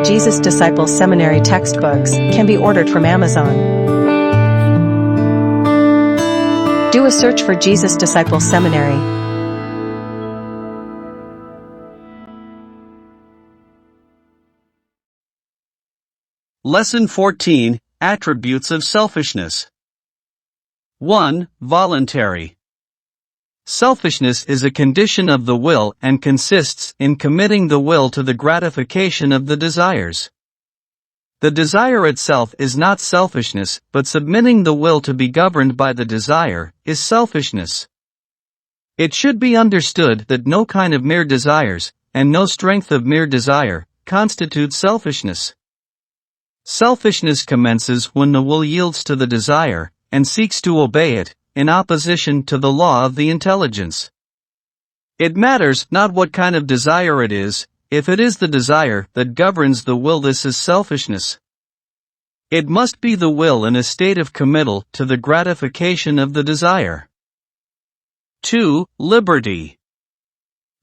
The Jesus Disciples Seminary textbooks can be ordered from Amazon. Do a search for Jesus Disciples Seminary. Lesson 14, Attributes of Selfishness. 1. Voluntary. Selfishness is a condition of the will and consists in committing the will to the gratification of the desires. The desire itself is not selfishness, but submitting the will to be governed by the desire is selfishness. It should be understood that no kind of mere desires, and no strength of mere desire, constitutes selfishness. Selfishness commences when the will yields to the desire, and seeks to obey it, in opposition to the law of the intelligence. It matters not what kind of desire it is, if it is the desire that governs the will, this is selfishness. It must be the will in a state of committal to the gratification of the desire. 2. Liberty.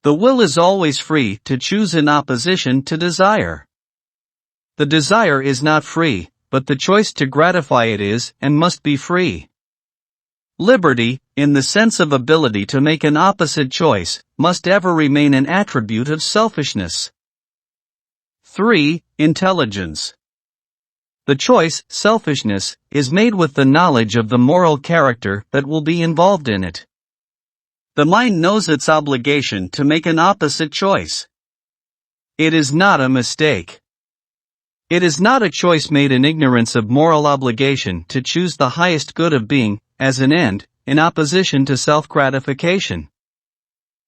The will is always free to choose in opposition to desire. The desire is not free, but the choice to gratify it is and must be free. Liberty, in the sense of ability to make an opposite choice, must ever remain an attribute of selfishness. 3. Intelligence. The choice, selfishness, is made with the knowledge of the moral character that will be involved in it. The mind knows its obligation to make an opposite choice. It is not a mistake. It is not a choice made in ignorance of moral obligation to choose the highest good of being, as an end, in opposition to self-gratification.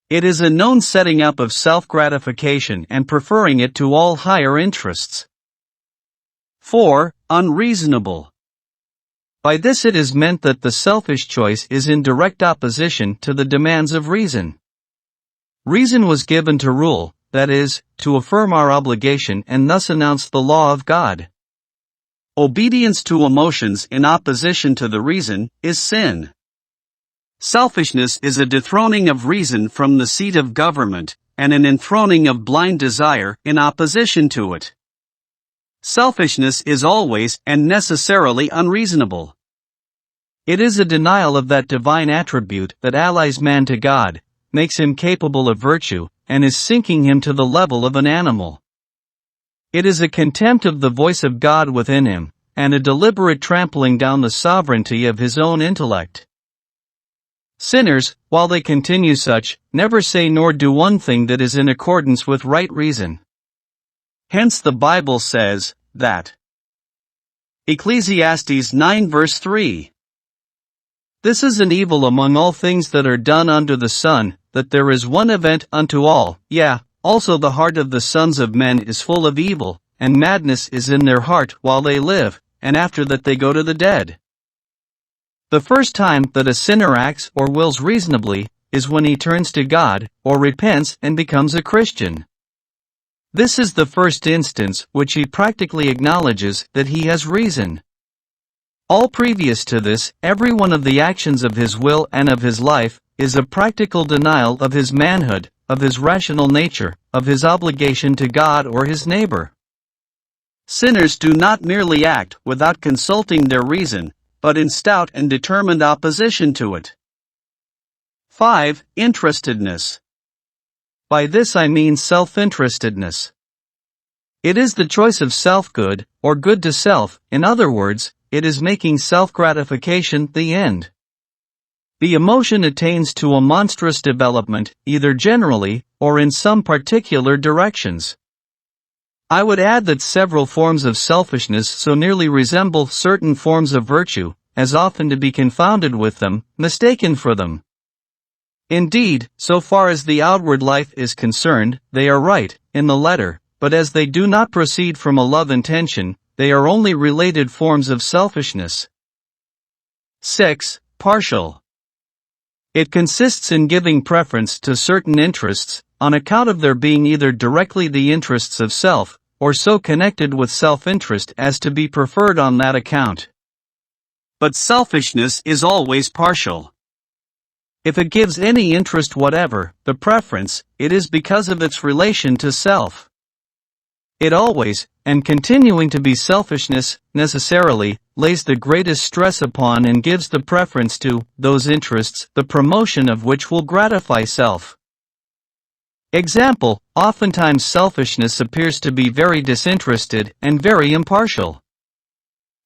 It is a known setting up of self-gratification and preferring it to all higher interests. 4. Unreasonable. By this it is meant that the selfish choice is in direct opposition to the demands of reason. Reason was given to rule, that is, to affirm our obligation and thus announce the law of God. Obedience to emotions in opposition to the reason is sin. Selfishness is a dethroning of reason from the seat of government, and an enthroning of blind desire in opposition to it. Selfishness is always and necessarily unreasonable. It is a denial of that divine attribute that allies man to God, makes him capable of virtue, and is sinking him to the level of an animal. It is a contempt of the voice of God within him, and a deliberate trampling down the sovereignty of his own intellect. Sinners, while they continue such, never say nor do one thing that is in accordance with right reason. Hence the Bible says, that. Ecclesiastes 9 verse 3. This is an evil among all things that are done under the sun, that there is one event unto all, yea, also the heart of the sons of men is full of evil, and madness is in their heart while they live, and after that they go to the dead. The first time that a sinner acts or wills reasonably, is when he turns to God, or repents and becomes a Christian. This is the first instance which he practically acknowledges that he has reason. All previous to this, every one of the actions of his will and of his life, is a practical denial of his manhood, of his rational nature, of his obligation to God or his neighbor. Sinners do not merely act without consulting their reason, but in stout and determined opposition to it. 5. Interestedness. By this I mean self-interestedness. It is the choice of self-good, or good to self, in other words, it is making self-gratification the end. The emotion attains to a monstrous development, either generally, or in some particular directions. I would add that several forms of selfishness so nearly resemble certain forms of virtue, as often to be confounded with them, mistaken for them. Indeed, so far as the outward life is concerned, they are right, in the letter, but as they do not proceed from a love intention, they are only related forms of selfishness. 6. Partial. It consists in giving preference to certain interests, on account of their being either directly the interests of self, or so connected with self-interest as to be preferred on that account. But selfishness is always partial. If it gives any interest whatever, the preference, it is because of its relation to self. It always, and continuing to be selfishness, necessarily, lays the greatest stress upon and gives the preference to those interests, the promotion of which will gratify self. Example, oftentimes selfishness appears to be very disinterested and very impartial.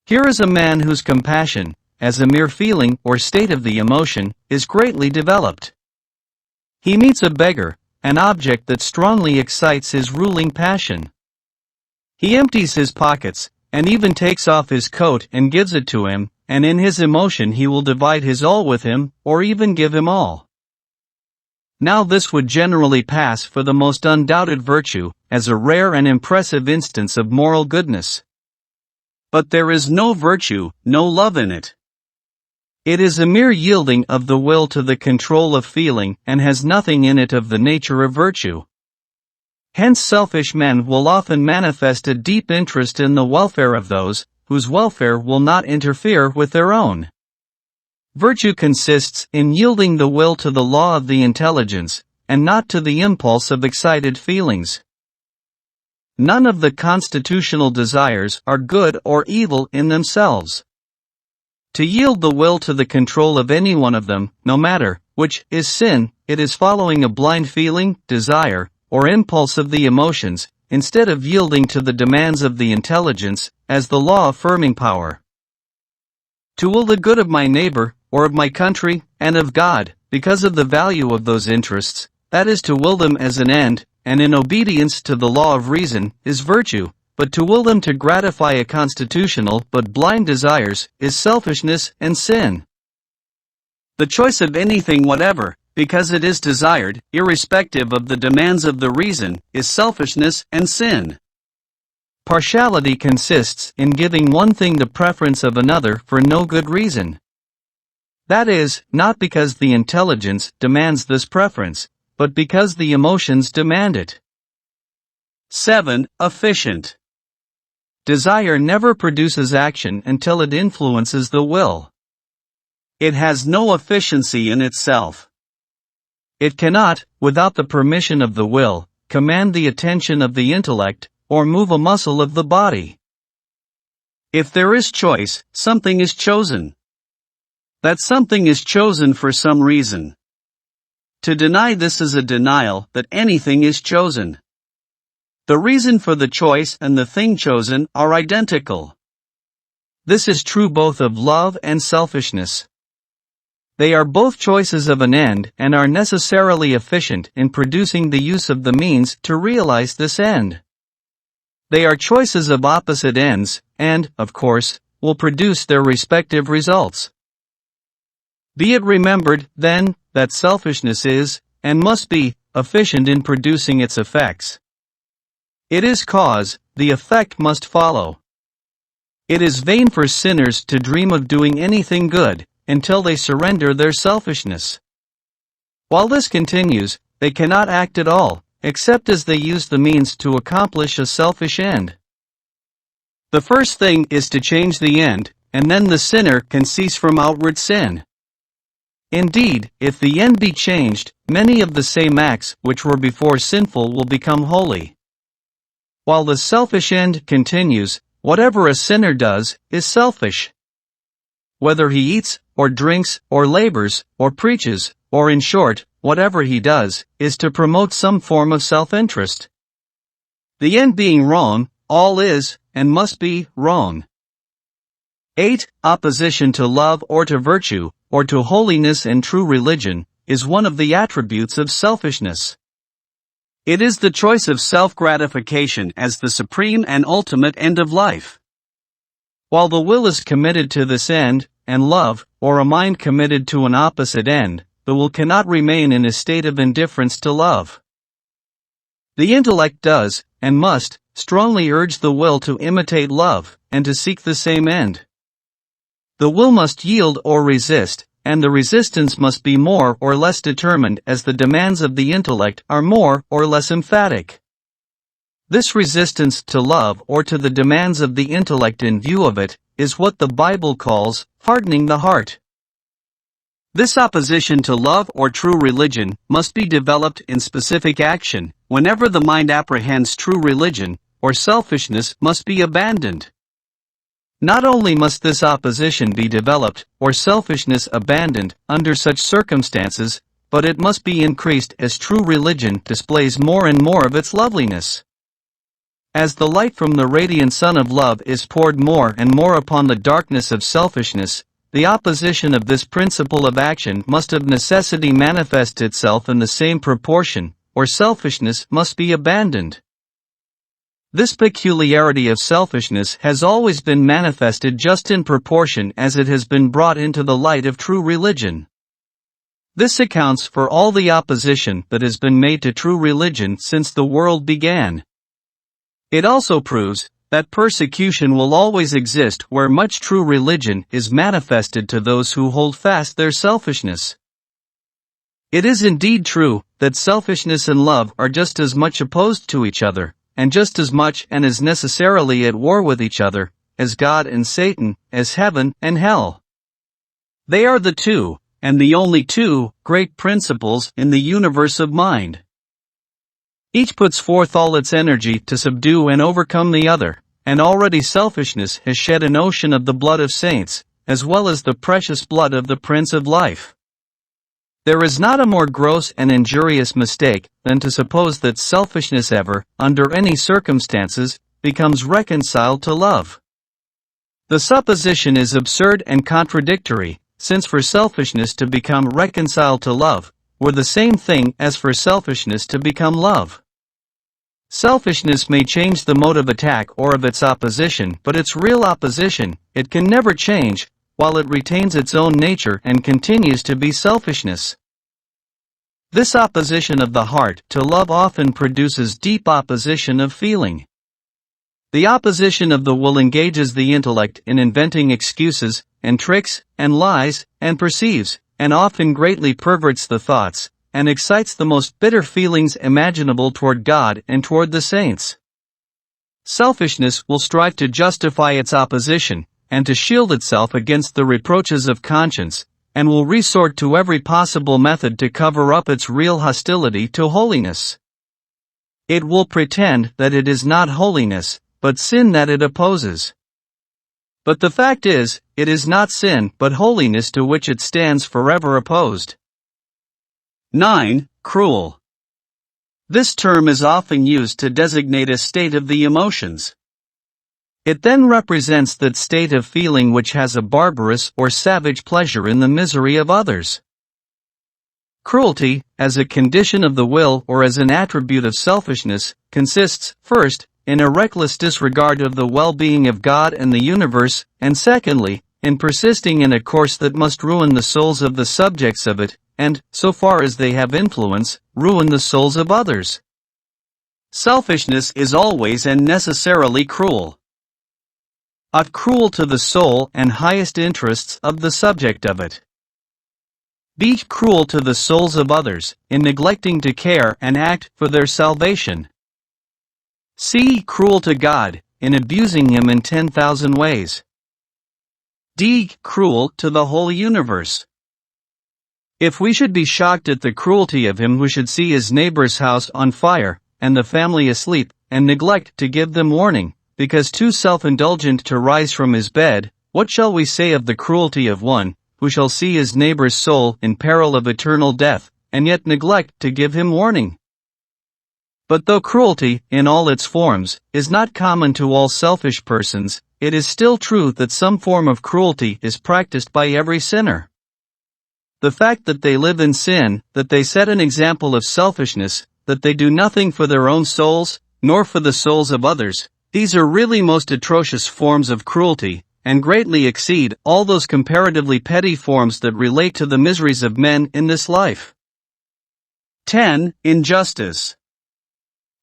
Here is a man whose compassion, as a mere feeling or state of the emotion, is greatly developed. He meets a beggar, an object that strongly excites his ruling passion. He empties his pockets, and even takes off his coat and gives it to him, and in his emotion he will divide his all with him, or even give him all. Now this would generally pass for the most undoubted virtue, as a rare and impressive instance of moral goodness. But there is no virtue, no love in it. It is a mere yielding of the will to the control of feeling and has nothing in it of the nature of virtue. Hence selfish men will often manifest a deep interest in the welfare of those, whose welfare will not interfere with their own. Virtue consists in yielding the will to the law of the intelligence, and not to the impulse of excited feelings. None of the constitutional desires are good or evil in themselves. To yield the will to the control of any one of them, no matter which, is sin. It is following a blind feeling, desire, or impulse of the emotions, instead of yielding to the demands of the intelligence, as the law-affirming power. To will the good of my neighbor, or of my country, and of God, because of the value of those interests, that is to will them as an end, and in obedience to the law of reason, is virtue, but to will them to gratify a constitutional but blind desires, is selfishness and sin. The choice of anything whatever, because it is desired, irrespective of the demands of the reason, is selfishness and sin. Partiality consists in giving one thing the preference of another for no good reason. That is, not because the intelligence demands this preference, but because the emotions demand it. 7. Efficient. Desire never produces action until it influences the will. It has no efficiency in itself. It cannot, without the permission of the will, command the attention of the intellect, or move a muscle of the body. If there is choice, something is chosen. That something is chosen for some reason. To deny this is a denial that anything is chosen. The reason for the choice and the thing chosen are identical. This is true both of love and selfishness. They are both choices of an end and are necessarily efficient in producing the use of the means to realize this end. They are choices of opposite ends, and, of course, will produce their respective results. Be it remembered, then, that selfishness is, and must be, efficient in producing its effects. It is cause, the effect must follow. It is vain for sinners to dream of doing anything good, until they surrender their selfishness. While this continues, they cannot act at all, except as they use the means to accomplish a selfish end. The first thing is to change the end, and then the sinner can cease from outward sin. Indeed, if the end be changed, many of the same acts which were before sinful will become holy. While the selfish end continues, whatever a sinner does, is selfish. Whether he eats, or drinks, or labors, or preaches, or in short, whatever he does, is to promote some form of self-interest. The end being wrong, all is, and must be, wrong. 8. Opposition to love or to virtue, or to holiness and true religion, is one of the attributes of selfishness. It is the choice of self-gratification as the supreme and ultimate end of life. While the will is committed to this end, and love, or a mind committed to an opposite end, the will cannot remain in a state of indifference to love. The intellect does, and must, strongly urge the will to imitate love, and to seek the same end. The will must yield or resist, and the resistance must be more or less determined as the demands of the intellect are more or less emphatic. This resistance to love or to the demands of the intellect in view of it, is what the Bible calls hardening the heart. This opposition to love or true religion must be developed in specific action. Whenever the mind apprehends true religion, or selfishness must be abandoned. Not only must this opposition be developed, or selfishness abandoned, under such circumstances, but it must be increased as true religion displays more and more of its loveliness. As the light from the radiant sun of love is poured more and more upon the darkness of selfishness, the opposition of this principle of action must of necessity manifest itself in the same proportion, or selfishness must be abandoned. This peculiarity of selfishness has always been manifested just in proportion as it has been brought into the light of true religion. This accounts for all the opposition that has been made to true religion since the world began. It also proves that persecution will always exist where much true religion is manifested to those who hold fast their selfishness. It is indeed true that selfishness and love are just as much opposed to each other, and just as much and as necessarily at war with each other, as God and Satan, as heaven and hell. They are the two, and the only two, great principles in the universe of mind. Each puts forth all its energy to subdue and overcome the other, and already selfishness has shed an ocean of the blood of saints, as well as the precious blood of the Prince of Life. There is not a more gross and injurious mistake than to suppose that selfishness ever, under any circumstances, becomes reconciled to love. The supposition is absurd and contradictory, since for selfishness to become reconciled to love were the same thing as for selfishness to become love. Selfishness may change the mode of attack or of its opposition, but its real opposition, it can never change, while it retains its own nature and continues to be selfishness. This opposition of the heart to love often produces deep opposition of feeling. The opposition of the will engages the intellect in inventing excuses, and tricks, and lies, and perceives, and often greatly perverts the thoughts, and excites the most bitter feelings imaginable toward God and toward the saints. Selfishness will strive to justify its opposition, and to shield itself against the reproaches of conscience, and will resort to every possible method to cover up its real hostility to holiness. It will pretend that it is not holiness, but sin that it opposes. But the fact is, it is not sin but holiness to which it stands forever opposed. 9. Cruel. This term is often used to designate a state of the emotions. It then represents that state of feeling which has a barbarous or savage pleasure in the misery of others. Cruelty, as a condition of the will or as an attribute of selfishness, consists, first, in a reckless disregard of the well-being of God and the universe, and secondly, in persisting in a course that must ruin the souls of the subjects of it, and, so far as they have influence, ruin the souls of others. Selfishness is always and necessarily cruel. Cruel to the soul and highest interests of the subject of it. Be cruel to the souls of others, in neglecting to care and act for their salvation. C. Cruel to God, in abusing Him in 10,000 ways. D. Cruel to the whole universe. If we should be shocked at the cruelty of him who should see his neighbor's house on fire, and the family asleep, and neglect to give them warning, because too self-indulgent to rise from his bed, what shall we say of the cruelty of one, who shall see his neighbor's soul in peril of eternal death, and yet neglect to give him warning? But though cruelty, in all its forms, is not common to all selfish persons, it is still true that some form of cruelty is practiced by every sinner. The fact that they live in sin, that they set an example of selfishness, that they do nothing for their own souls, nor for the souls of others, these are really most atrocious forms of cruelty, and greatly exceed all those comparatively petty forms that relate to the miseries of men in this life. 10. Injustice.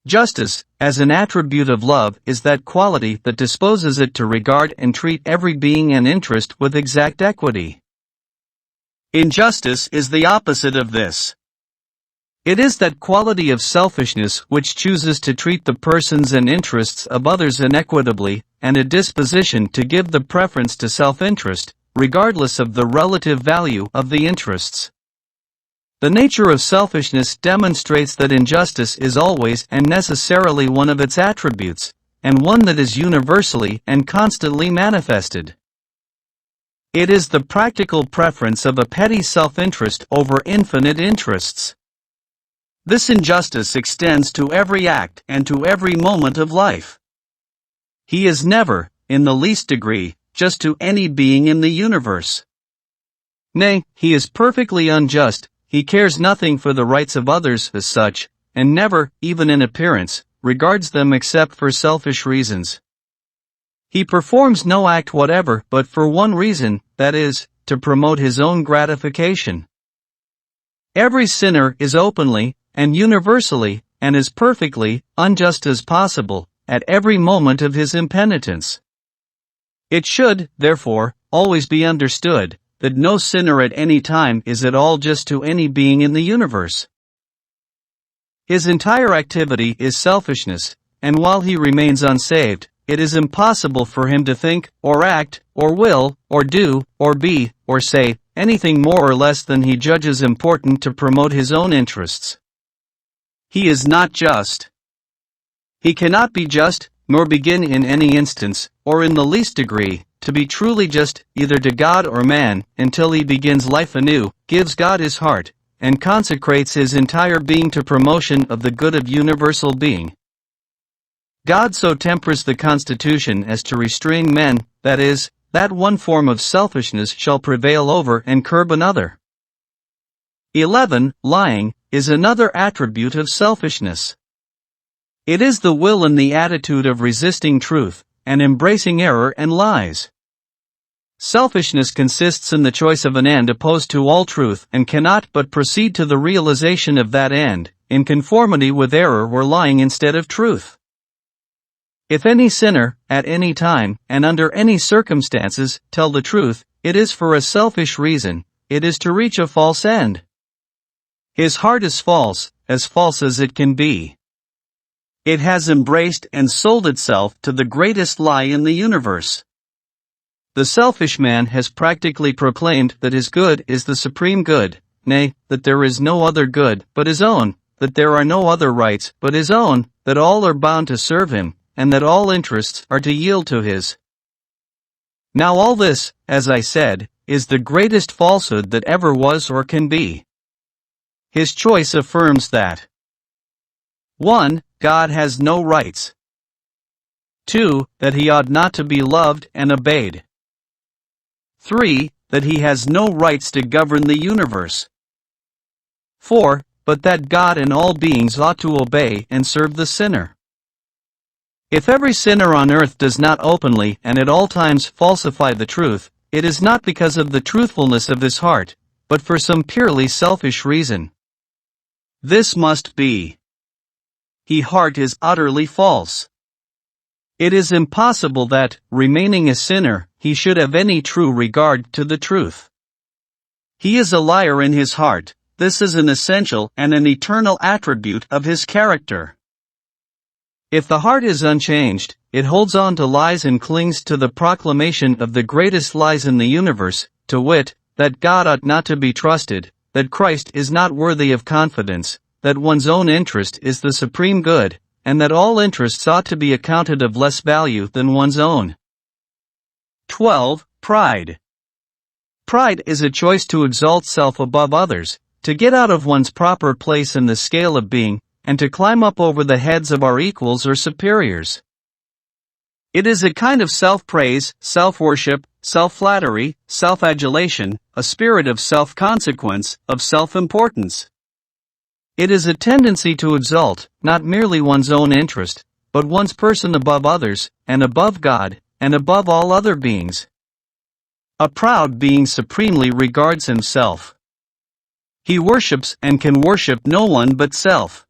Justice, as an attribute of love, is that quality that disposes it to regard and treat every being and interest with exact equity. Injustice is the opposite of this. It is that quality of selfishness which chooses to treat the persons and interests of others inequitably, and a disposition to give the preference to self-interest, regardless of the relative value of the interests. The nature of selfishness demonstrates that injustice is always and necessarily one of its attributes, and one that is universally and constantly manifested. It is the practical preference of a petty self-interest over infinite interests. This injustice extends to every act and to every moment of life. He is never, in the least degree, just to any being in the universe. Nay, he is perfectly unjust. He cares nothing for the rights of others as such, and never, even in appearance, regards them except for selfish reasons. He performs no act whatever but for one reason, that is, to promote his own gratification. Every sinner is openly, and universally, and as perfectly, unjust as possible, at every moment of his impenitence. It should, therefore, always be understood, that no sinner at any time is at all just to any being in the universe. His entire activity is selfishness, and while he remains unsaved, it is impossible for him to think, or act, or will, or do, or be, or say, anything more or less than he judges important to promote his own interests. He is not just. He cannot be just, nor begin in any instance, or in the least degree, to be truly just, either to God or man, until he begins life anew, gives God his heart, and consecrates his entire being to promotion of the good of universal being. God so tempers the constitution as to restrain men, that is, that one form of selfishness shall prevail over and curb another. 11. Lying is another attribute of selfishness. It is the will and the attitude of resisting truth, and embracing error and lies. Selfishness consists in the choice of an end opposed to all truth and cannot but proceed to the realization of that end, in conformity with error or lying instead of truth. If any sinner, at any time, and under any circumstances, tell the truth, it is for a selfish reason, it is to reach a false end. His heart is false as it can be. It has embraced and sold itself to the greatest lie in the universe. The selfish man has practically proclaimed that his good is the supreme good, nay, that there is no other good but his own, that there are no other rights but his own, that all are bound to serve him, and that all interests are to yield to his. Now all this, as I said, is the greatest falsehood that ever was or can be. His choice affirms that 1. God has no rights. 2. That he ought not to be loved and obeyed. 3. That he has no rights to govern the universe. 4. But that God and all beings ought to obey and serve the sinner. If every sinner on earth does not openly and at all times falsify the truth, it is not because of the truthfulness of his heart, but for some purely selfish reason. This must be. His heart is utterly false. It is impossible that, remaining a sinner, he should have any true regard to the truth. He is a liar in his heart. This is an essential and an eternal attribute of his character. If the heart is unchanged, it holds on to lies and clings to the proclamation of the greatest lies in the universe, to wit, that God ought not to be trusted, that Christ is not worthy of confidence, that one's own interest is the supreme good, and that all interests ought to be accounted of less value than one's own. 12. Pride. Pride is a choice to exalt self above others, to get out of one's proper place in the scale of being, and to climb up over the heads of our equals or superiors. It is a kind of self-praise, self-worship, self-flattery, self-adulation, a spirit of self-consequence, of self-importance. It is a tendency to exalt, not merely one's own interest, but one's person above others, and above God, and above all other beings. A proud being supremely regards himself. He worships and can worship no one but self.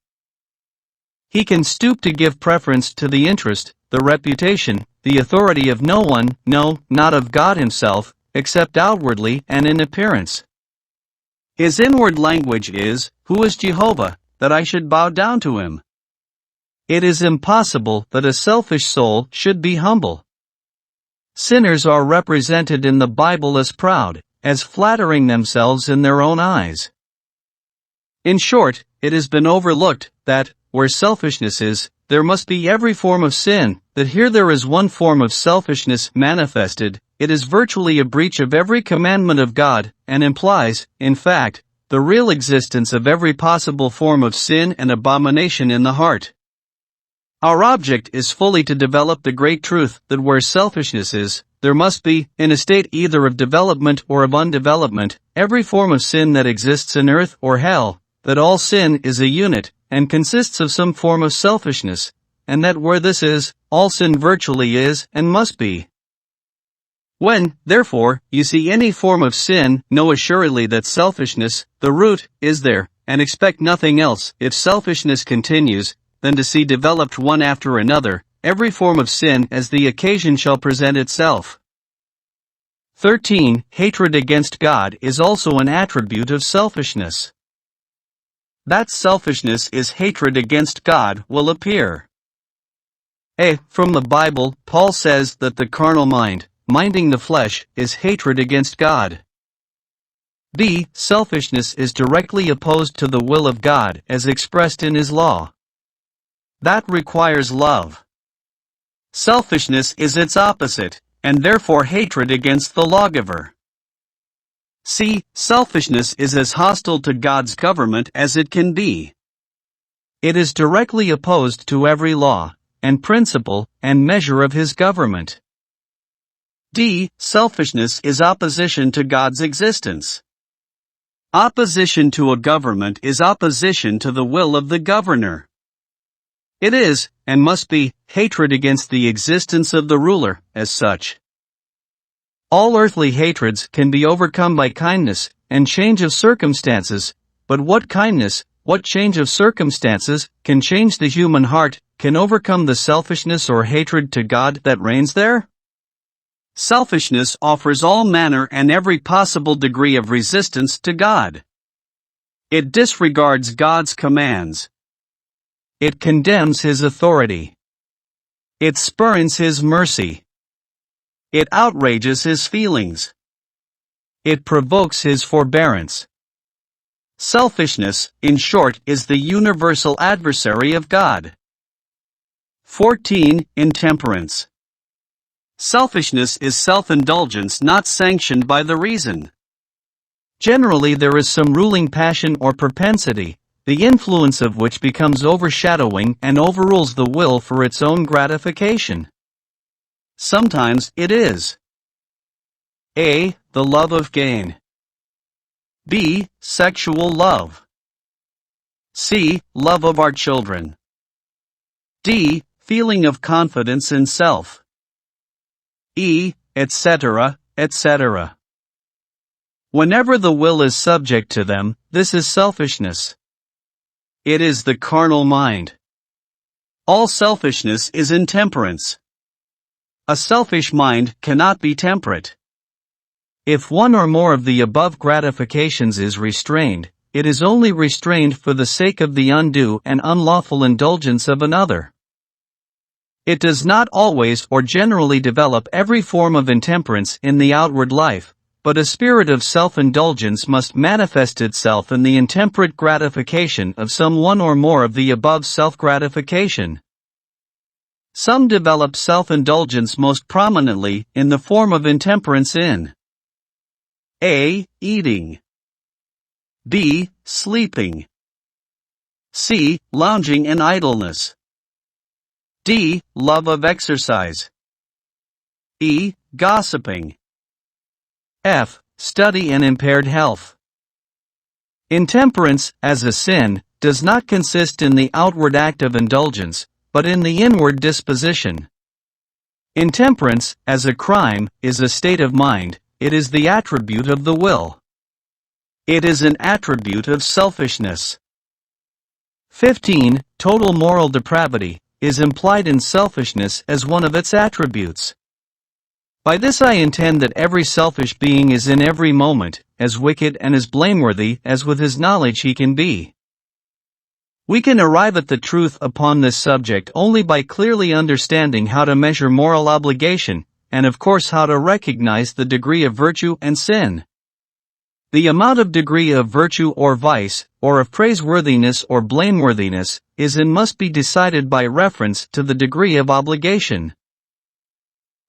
He can stoop to give preference to the interest, the reputation, the authority of no one, no, not of God himself, except outwardly and in appearance. His inward language is, "Who is Jehovah, that I should bow down to him?" It is impossible that a selfish soul should be humble. Sinners are represented in the Bible as proud, as flattering themselves in their own eyes. In short, it has been overlooked that, where selfishness is, there must be every form of sin, that here there is one form of selfishness manifested, it is virtually a breach of every commandment of God, and implies, in fact, the real existence of every possible form of sin and abomination in the heart. Our object is fully to develop the great truth that where selfishness is, there must be, in a state either of development or of undevelopment, every form of sin that exists in earth or hell, that all sin is a unit, and consists of some form of selfishness, and that where this is, all sin virtually is and must be. When, therefore, you see any form of sin, know assuredly that selfishness, the root, is there, and expect nothing else, if selfishness continues, than to see developed one after another, every form of sin as the occasion shall present itself. 13. Hatred against God is also an attribute of selfishness. That selfishness is hatred against God will appear. A. From the Bible, Paul says that the carnal mind, minding the flesh, is hatred against God. B. Selfishness is directly opposed to the will of God as expressed in His law. That requires love. Selfishness is its opposite, and therefore hatred against the lawgiver. C. Selfishness is as hostile to God's government as it can be. It is directly opposed to every law, and principle, and measure of His government. D. Selfishness is opposition to God's existence. Opposition to a government is opposition to the will of the governor. It is, and must be, hatred against the existence of the ruler, as such. All earthly hatreds can be overcome by kindness, and change of circumstances, but what kindness, what change of circumstances, can change the human heart, can overcome the selfishness or hatred to God that reigns there? Selfishness offers all manner and every possible degree of resistance to God. It disregards God's commands. It condemns His authority. It spurns His mercy. It outrages His feelings. It provokes His forbearance. Selfishness, in short, is the universal adversary of God. 14. Intemperance. Selfishness is self-indulgence not sanctioned by the reason. Generally there is some ruling passion or propensity, the influence of which becomes overshadowing and overrules the will for its own gratification. Sometimes it is A. The love of gain. B. Sexual love. C. Love of our children. D. Feeling of confidence in self. E. Etc., etc. Whenever the will is subject to them, this is selfishness. It is the carnal mind. All selfishness is intemperance. A selfish mind cannot be temperate. If one or more of the above gratifications is restrained, it is only restrained for the sake of the undue and unlawful indulgence of another. It does not always or generally develop every form of intemperance in the outward life, but a spirit of self-indulgence must manifest itself in the intemperate gratification of some one or more of the above self-gratification. Some develop self-indulgence most prominently in the form of intemperance in A. Eating. B. Sleeping. C. Lounging in idleness. D. Love of exercise. E. Gossiping. F. Study and impaired health. Intemperance, as a sin, does not consist in the outward act of indulgence, but in the inward disposition. Intemperance, as a crime, is a state of mind, it is the attribute of the will. It is an attribute of selfishness. 15. Total moral depravity is implied in selfishness as one of its attributes. By this I intend that every selfish being is in every moment as wicked and as blameworthy as with his knowledge he can be. We can arrive at the truth upon this subject only by clearly understanding how to measure moral obligation, and of course how to recognize the degree of virtue and sin. The amount of degree of virtue or vice, or of praiseworthiness or blameworthiness, is and must be decided by reference to the degree of obligation.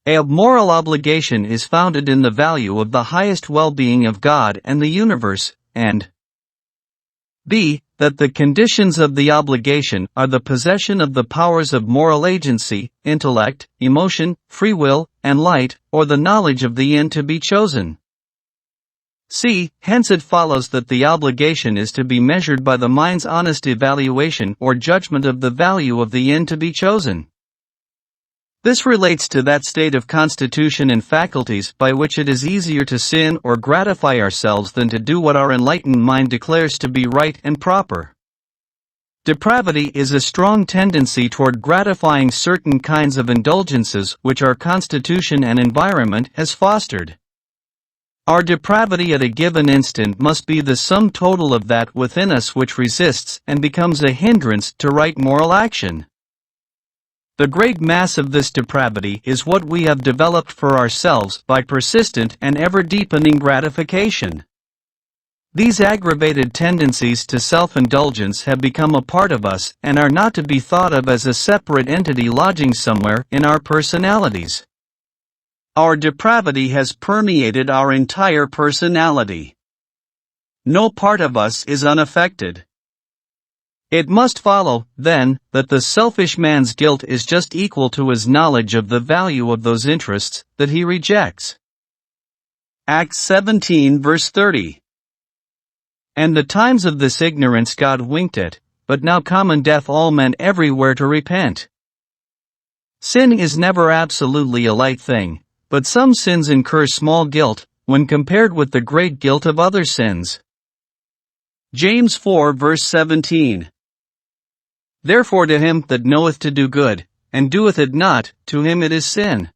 A moral obligation is founded in the value of the highest well-being of God and the universe, and b. that the conditions of the obligation are the possession of the powers of moral agency, intellect, emotion, free will, and light, or the knowledge of the end to be chosen. C. Hence it follows that the obligation is to be measured by the mind's honest evaluation or judgment of the value of the end to be chosen. This relates to that state of constitution and faculties by which it is easier to sin or gratify ourselves than to do what our enlightened mind declares to be right and proper. Depravity is a strong tendency toward gratifying certain kinds of indulgences which our constitution and environment has fostered. Our depravity at a given instant must be the sum total of that within us which resists and becomes a hindrance to right moral action. The great mass of this depravity is what we have developed for ourselves by persistent and ever-deepening gratification. These aggravated tendencies to self-indulgence have become a part of us and are not to be thought of as a separate entity lodging somewhere in our personalities. Our depravity has permeated our entire personality. No part of us is unaffected. It must follow, then, that the selfish man's guilt is just equal to his knowledge of the value of those interests that he rejects. Acts 17 verse 30. And the times of this ignorance God winked at, but now commandeth all men everywhere to repent. Sin is never absolutely a light thing, but some sins incur small guilt, when compared with the great guilt of other sins. James 4 verse 17. Therefore to him that knoweth to do good, and doeth it not, to him it is sin.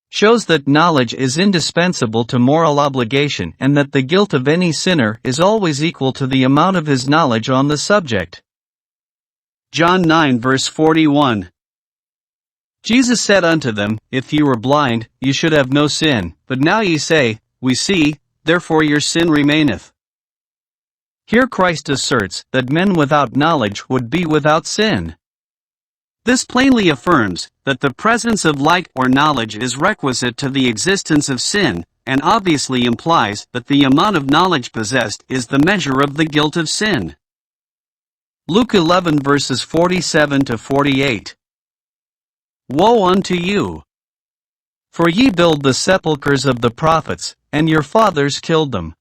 Shows that knowledge is indispensable to moral obligation and that the guilt of any sinner is always equal to the amount of his knowledge on the subject. John 9 verse 41. Jesus said unto them, If ye were blind, ye should have no sin, but now ye say, We see, therefore your sin remaineth. Here Christ asserts that men without knowledge would be without sin. This plainly affirms that the presence of light or knowledge is requisite to the existence of sin, and obviously implies that the amount of knowledge possessed is the measure of the guilt of sin. Luke 11 verses 47 to 48. Woe unto you! For ye build the sepulchres of the prophets, and your fathers killed them.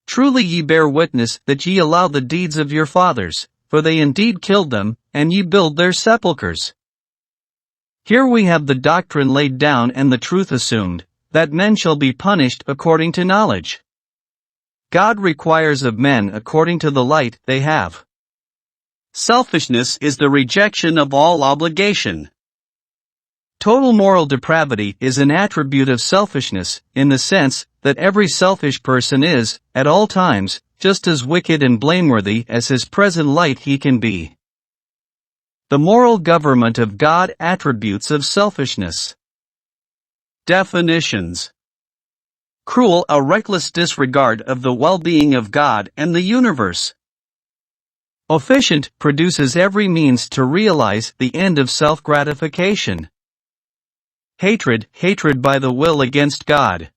Truly ye bear witness that ye allow the deeds of your fathers, for they indeed killed them, and ye build their sepulchres. Here we have the doctrine laid down and the truth assumed, that men shall be punished according to knowledge. God requires of men according to the light they have. Selfishness is the rejection of all obligation. Total moral depravity is an attribute of selfishness, in the sense that every selfish person is, at all times, just as wicked and blameworthy as his present light he can be. The moral government of God. Attributes of selfishness. Definitions. Cruel, a reckless disregard of the well-being of God and the universe. Efficient, produces every means to realize the end of self-gratification. Hatred, hatred by the will against God.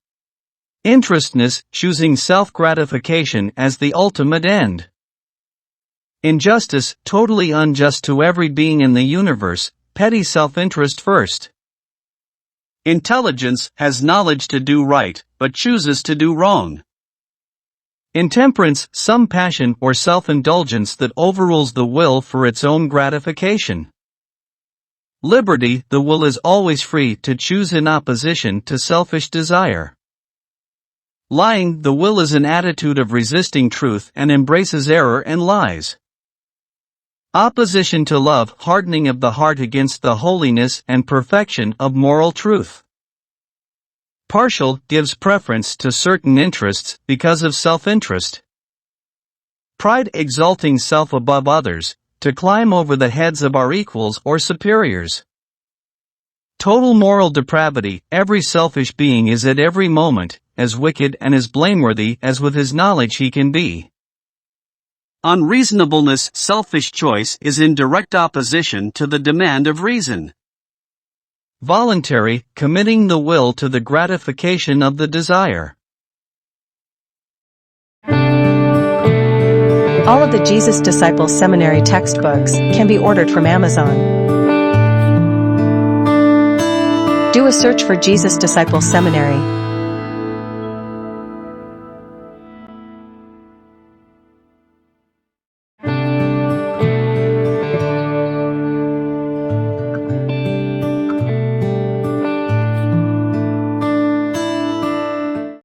Interestness, choosing self-gratification as the ultimate end. Injustice, totally unjust to every being in the universe, petty self-interest first. Intelligence, has knowledge to do right, but chooses to do wrong. Intemperance, some passion or self-indulgence that overrules the will for its own gratification. Liberty, the will is always free to choose in opposition to selfish desire. Lying, the will is an attitude of resisting truth and embraces error and lies. Opposition to love, hardening of the heart against the holiness and perfection of moral truth. Partial, gives preference to certain interests because of self-interest. Pride, exalting self above others, to climb over the heads of our equals or superiors. Total moral depravity, every selfish being is at every moment, as wicked and as blameworthy as with his knowledge he can be. Unreasonableness, selfish choice is in direct opposition to the demand of reason. Voluntary, committing the will to the gratification of the desire. All of the Jesus Disciples Seminary textbooks can be ordered from Amazon. Do a search for Jesus Disciples Seminary.